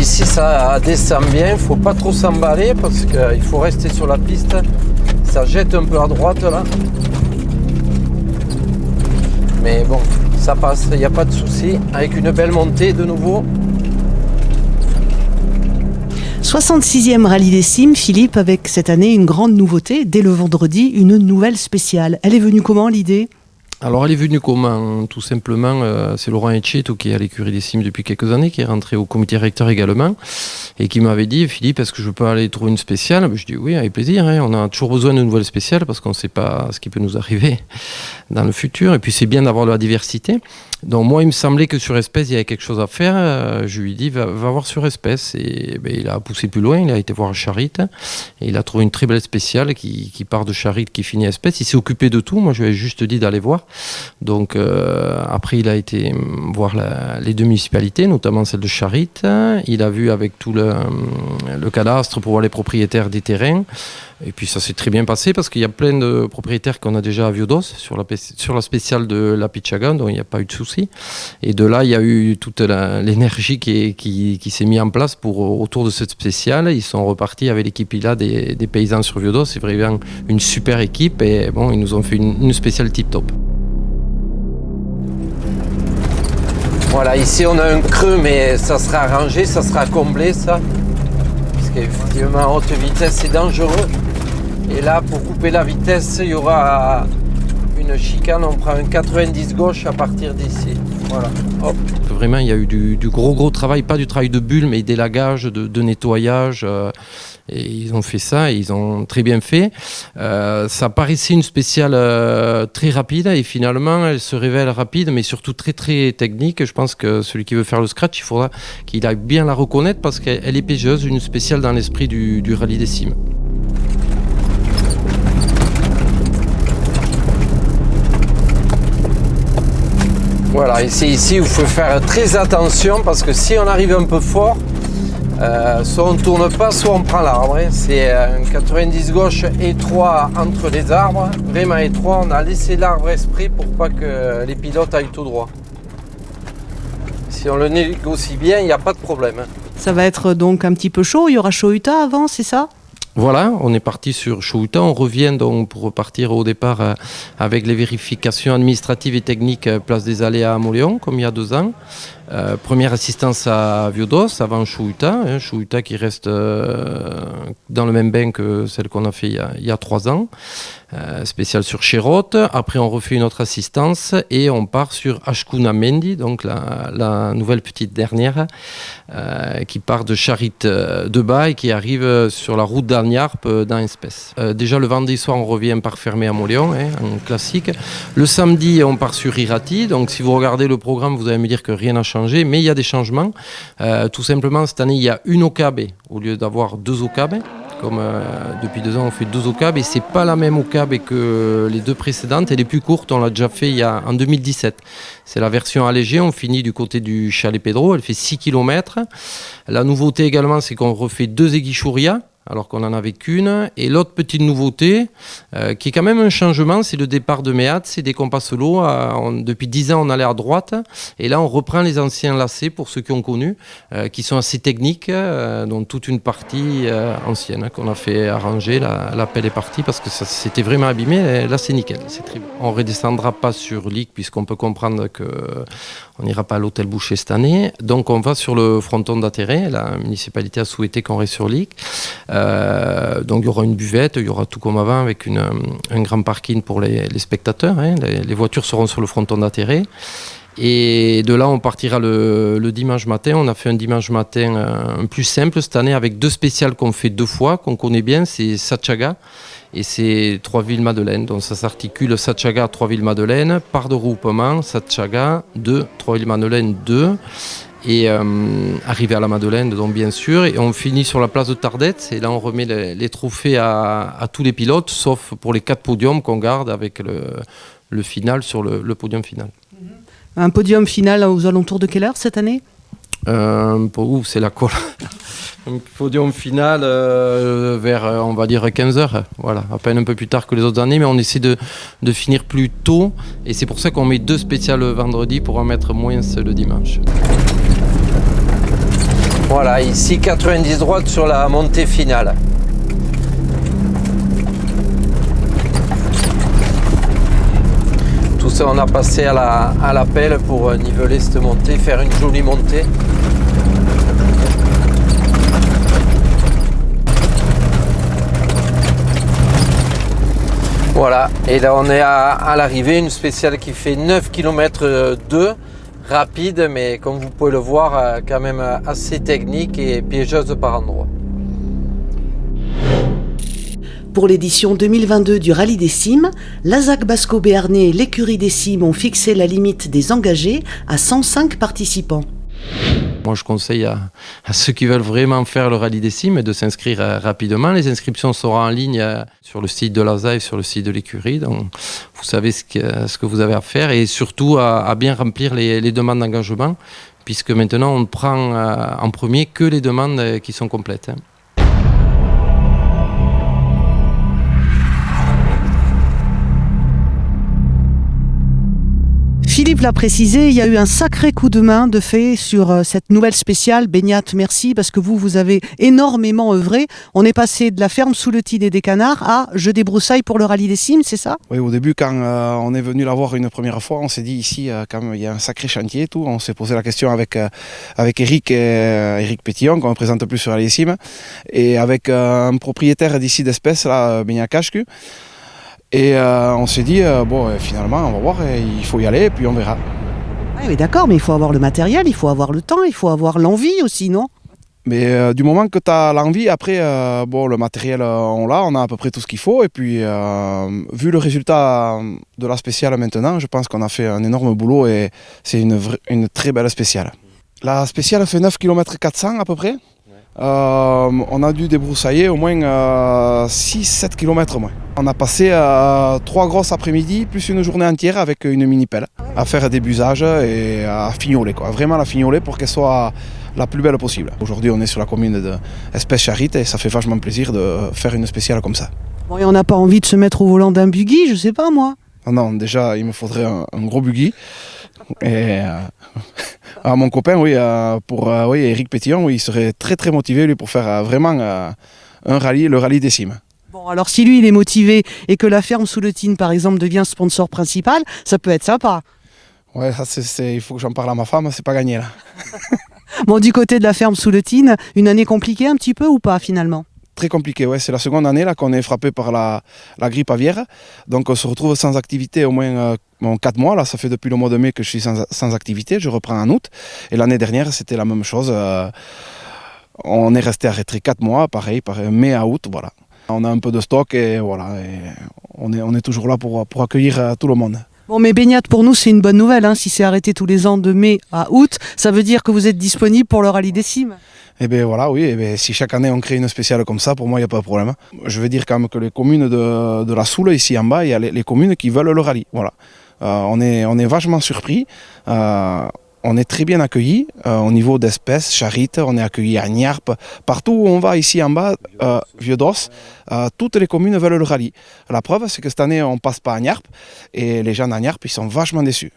ici ça descend bien, il ne faut pas trop s'emballer parce qu'il faut rester sur la piste. Ça jette un peu à droite là. Mais bon, ça passe, il n'y a pas de souci. Avec une belle montée de nouveau. 66e rallye des cimes, Philippe, avec cette année une grande nouveauté. Dès le vendredi, une nouvelle spéciale. Elle est venue comment l'idée ? Alors elle est venue comment ? Tout simplement, c'est Laurent Etcheto qui est à l'écurie des cimes depuis quelques années, qui est rentré au comité recteur également, et qui m'avait dit, Philippe, est-ce que je peux aller trouver une spéciale ? Je dis oui, avec plaisir, hein. On a toujours besoin de nouvelles spéciales parce qu'on ne sait pas ce qui peut nous arriver dans le futur, et puis c'est bien d'avoir de la diversité. Donc moi, il me semblait que sur Espèce, il y avait quelque chose à faire. Je lui ai dit, va voir sur Espèce. Et il a poussé plus loin, il a été voir Charritte. Et il a trouvé une très belle spéciale qui part de Charritte, qui finit à Espèce. Il s'est occupé de tout. Moi, je lui ai juste dit d'aller voir. Donc après, il a été voir les deux municipalités, notamment celle de Charritte. Il a vu avec tout le cadastre pour voir les propriétaires des terrains. Et puis ça s'est très bien passé parce qu'il y a plein de propriétaires qu'on a déjà à Viodos sur la spéciale de la Pichaga, donc il n'y a pas eu de souci. Et de là, il y a eu toute l'énergie qui s'est mise en place autour de cette spéciale. Ils sont repartis avec l'équipe là des paysans sur Viodos. C'est vraiment une super équipe et bon, ils nous ont fait une spéciale tip-top. Voilà, ici on a un creux, mais ça sera arrangé, ça sera comblé ça. Parce qu'effectivement, à haute vitesse, c'est dangereux. Et là, pour couper la vitesse, il y aura une chicane. On prend un 90 gauche à partir d'ici. Voilà. Hop. Vraiment, il y a eu du gros travail, pas du travail de bulle, mais d'élagage, de nettoyage. Et ils ont fait ça et ils ont très bien fait. Ça paraissait une spéciale très rapide et finalement, elle se révèle rapide, mais surtout très très technique. Je pense que celui qui veut faire le scratch, il faudra qu'il aille bien la reconnaître parce qu'elle est piégeuse, une spéciale dans l'esprit du rallye des cimes. Voilà, et c'est ici où il faut faire très attention parce que si on arrive un peu fort, soit on ne tourne pas, soit on prend l'arbre. Hein. C'est un 90 gauche étroit entre les arbres, vraiment étroit. On a laissé l'arbre exprès pour pas que les pilotes aillent tout droit. Si on le négocie bien, il n'y a pas de problème. Hein. Ça va être donc un petit peu chaud, il y aura Chohuta avant, c'est ça ? Voilà, on est parti sur Chohuta. On revient donc pour repartir au départ avec les vérifications administratives et techniques place des Aléas à Moléon, comme il y a 2 ans. Première assistance à Viodos avant Chohuta, Chohuta qui reste dans le même bain que celle qu'on a fait il y a 3 ans, spéciale sur Chérotte. Après on refait une autre assistance et on part sur Ashkuna Mendi, donc la nouvelle petite dernière qui part de Charritte de bas et qui arrive sur la route d'Agnarp dans Espèce. Déjà le vendredi soir on revient par Fermé à Moléon, en classique. Le samedi on part sur Irati, donc si vous regardez le programme vous allez me dire que rien n'a changé, mais il y a des changements. Tout simplement, cette année, il y a une Okabe au lieu d'avoir 2 Okabe. Comme depuis 2 ans, on fait 2 Okabe et c'est pas la même Okabe que les 2 précédentes. Elle est plus courte, on l'a déjà fait en 2017. C'est la version allégée, on finit du côté du Chalet Pedro, elle fait 6 km. La nouveauté également, c'est qu'on refait 2 Eguichouria, alors qu'on n'en avait qu'une. Et l'autre petite nouveauté, qui est quand même un changement, c'est le départ de Méat, c'est dès qu'on passe l'eau. Depuis 10 ans, on allait à droite. Et là, on reprend les anciens lacets, pour ceux qui ont connu, qui sont assez techniques, dont toute une partie ancienne, qu'on a fait arranger. La pelle est partie parce que ça s'était vraiment abîmé. Et là, c'est nickel, c'est très bon. On ne redescendra pas sur Lic, puisqu'on peut comprendre qu'on n'ira pas à l'hôtel Boucher cette année. Donc, on va sur le fronton d'Atterré. La municipalité a souhaité qu'on reste sur Lic. Donc il y aura une buvette, il y aura tout comme avant avec un grand parking pour les spectateurs. Les voitures seront sur le fronton d'Atterré. Et de là, on partira le dimanche matin. On a fait un dimanche matin plus simple cette année avec 2 spéciales qu'on fait 2 fois, qu'on connaît bien. C'est Sachaga et c'est Trois-Villes-Madeleine. Donc ça s'articule Sachaga, Trois-Villes-Madeleine, part de regroupement, Sachaga 2, Trois-Villes-Madeleine 2. Et arrivé à la Madeleine, donc bien sûr, et on finit sur la place de Tardette, et là on remet les trophées à tous les pilotes, sauf pour les 4 podiums qu'on garde avec le final sur le podium final. Un podium final aux alentours de quelle heure cette année ? C'est la colle. Un podium final vers, on va dire, 15h. Voilà, à peine un peu plus tard que les autres années, mais on essaie de finir plus tôt. Et c'est pour ça qu'on met 2 spéciales vendredi pour en mettre moins le dimanche. Voilà, ici 90 droite sur la montée finale. Tout ça, on a passé à la pelle pour niveler cette montée, faire une jolie montée. Voilà, et là on est à l'arrivée, une spéciale qui fait 9 km 2, rapide, mais comme vous pouvez le voir, quand même assez technique et piégeuse par endroits. Pour l'édition 2022 du Rallye des Cimes, l'ASAC Basco-Béarnais et l'écurie des Cimes ont fixé la limite des engagés à 105 participants. Moi, je conseille à ceux qui veulent vraiment faire le Rallye des Cimes de s'inscrire rapidement. Les inscriptions seront en ligne sur le site de l'ASA et sur le site de l'écurie. Donc, vous savez ce que vous avez à faire et surtout à bien remplir les demandes d'engagement, puisque maintenant, on ne prend en premier que les demandes qui sont complètes. Philippe l'a précisé, il y a eu un sacré coup de main de fait sur cette nouvelle spéciale. Beignat, merci, parce que vous avez énormément œuvré. On est passé de la ferme sous le Tid et des Canards à je débroussaille pour le Rallye des Cimes, c'est ça? Oui, au début, quand on est venu la voir une première fois, on s'est dit ici, quand même, il y a un sacré chantier et tout. On s'est posé la question avec Eric Pétillon, qu'on ne présente plus sur Rallye des Cimes, et avec un propriétaire d'ici d'espèces, là, Beignat Kashku. Et on s'est dit, finalement, on va voir, il faut y aller, et puis on verra. Oui, d'accord, mais il faut avoir le matériel, il faut avoir le temps, il faut avoir l'envie aussi, non? Mais du moment que tu as l'envie, après, le matériel, on l'a, on a à peu près tout ce qu'il faut. Et puis, vu le résultat de la spéciale maintenant, je pense qu'on a fait un énorme boulot et c'est une très belle spéciale. La spéciale fait 9 km 400 à peu près. On a dû débroussailler au moins 6-7 km moins. On a passé 3 grosses après-midi plus une journée entière avec une mini-pelle à faire des busages et à fignoler, quoi. Vraiment la fignoler pour qu'elle soit la plus belle possible. Aujourd'hui on est sur la commune d'Espèce-Charite et ça fait vachement plaisir de faire une spéciale comme ça. Bon, et on n'a pas envie de se mettre au volant d'un buggy, je sais pas moi. Non, déjà il me faudrait un gros buggy. Et à mon copain, oui, Eric Pétillon, oui, il serait très très motivé lui pour faire vraiment le rallye des Cimes. Bon, alors si lui il est motivé et que la ferme sous le Tin par exemple devient sponsor principal, ça peut être sympa. Ouais, il faut que j'en parle à ma femme, c'est pas gagné là. Bon, du côté de la ferme sous le Tin, une année compliquée un petit peu ou pas finalement? Très compliqué, ouais. C'est la seconde année là qu'on est frappé par la grippe aviaire. Donc on se retrouve sans activité au moins 4 mois. Là, ça fait depuis le mois de mai que je suis sans activité. Je reprends en août. Et l'année dernière, c'était la même chose. On est resté arrêté 4 mois, pareil, mai à août, voilà. On a un peu de stock et voilà. Et on est toujours là pour accueillir tout le monde. Bon, mais Beignat, pour nous, c'est une bonne nouvelle. Hein. Si c'est arrêté tous les ans de mai à août, ça veut dire que vous êtes disponible pour le Rallye des Cimes. Eh bien voilà, oui, si chaque année on crée une spéciale comme ça, pour moi il n'y a pas de problème. Je veux dire quand même que les communes de la Soule, ici en bas, il y a les communes qui veulent le rallye. Voilà. On est vachement surpris, on est très bien accueillis au niveau d'Espèce, Charite, on est accueillis à Niarp. Partout où on va ici en bas, Vieux-d'Os, toutes les communes veulent le rallye. La preuve, c'est que cette année on ne passe pas à Niarp et les gens à Niarp ils sont vachement déçus.